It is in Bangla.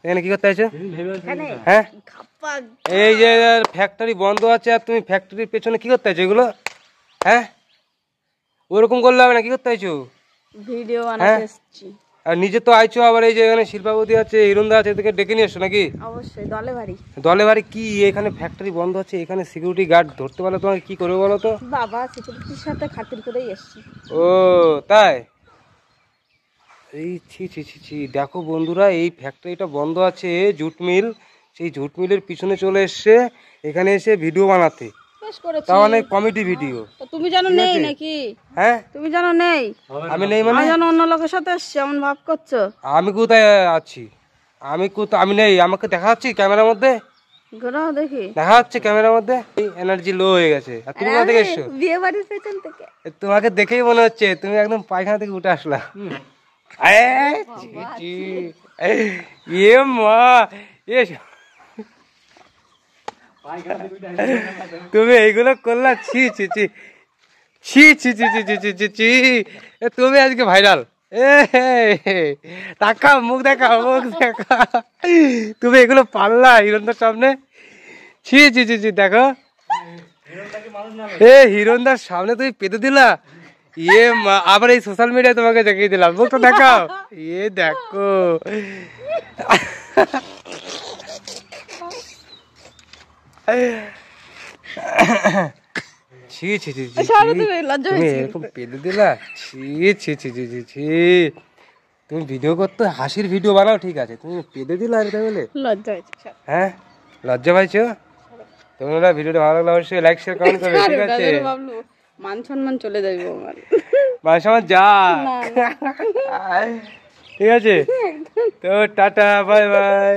এখানে কি করতে আছো? হ্যাঁ, এই যে ফ্যাক্টরি বন্ধ আছে আর তুমি ফ্যাক্টরির পেছনে কি করতে আছো এগুলো? হ্যাঁ, ওরকম করলে হবে না, কি করতে আছো? ভিডিও বানাতে এসেছি। আর নিজে তো আইছো, আবার এই যে এখানে শিল্পাবতী আছে, হিরণদা আছে, এদেরকে ডেকে নিয়ে এসছো নাকি? অবশ্যই, দলে ভারী। দলে বাড়ি কি? এখানে ফ্যাক্টরি বন্ধ আছে, এখানে সিকিউরিটি গার্ড ধরতে পারলে তোমাকে কি করবে বলো তো? বাবা সিকিউরিটির সাথে খাতির করেই এসেছি। ও তাই? এই ছি ছি ছি ছি, দেখো বন্ধুরা, এই ফ্যাক্টরিটা বন্ধ আছে, জুট মিল, সেই জুট মিলের পিছনে চলে এসছে এখানে এসে ভিডিও বানাতে। বেশ করেছি। তাও অনেক কমেডি ভিডিও। তো তুমি জানো নেই নাকি? হ্যাঁ, তুমি জানো নেই? আমি নেই মানে? আমি জানো অন্য লোকের সাথে এসেছি, এমন ভাব করছো। আমি কোথায় আছি? আমি নেই, আমাকে দেখা যাচ্ছে ক্যামেরার মধ্যে? ঘোরাও দেখি। দেখা যাচ্ছে ক্যামেরার মধ্যে? এনার্জি লো হয়ে গেছে। আর তুমি কোথা থেকে এসছো? বিয়ে বাড়ির পেছন থেকে। তোমাকে দেখেই মনে হচ্ছে তুমি একদম পায়খানা থেকে উঠে আসলা। মা, তুমি এইগুলো করলা? ছি ছি ছি ছি ছি ছি ছি ছি ছি ছি ছি, তুমি আজকে ভাইরাল। তাকাও, মুখ দেখা, মুখ দেখা। তুমি এগুলো পারলা হিরণদার সামনে? ছি ছি ছি ছি, দেখো হিরণদার সামনে তুমি পেতে দিলা। মা, আবার এই সোশ্যাল মিডিয়ায় তোমাকে দেখিয়ে দিলাম, মুখটা দেখাও। দেখো, ছি ছি ছি ছি, তুমি এরকম পেতে দিলা? ছি ছি ছি ছি ছি ছি, তুমি ভিডিও করতে, হাসির ভিডিও বানাও ঠিক আছে, তুমি পেতে দিলা আর বলে? লজ্জা হয়েছে। হ্যাঁ, লজ্জা পাইছো? তোমরা ভিডিওটা ভালো লাগলে অবশ্যই লাইক শেয়ার কমেন্ট করবে, ঠিক আছে? মান সম্মান চলে যাবে আমার। মান সম্মান যা, ঠিক আছে? তো টাটা, বাই বাই।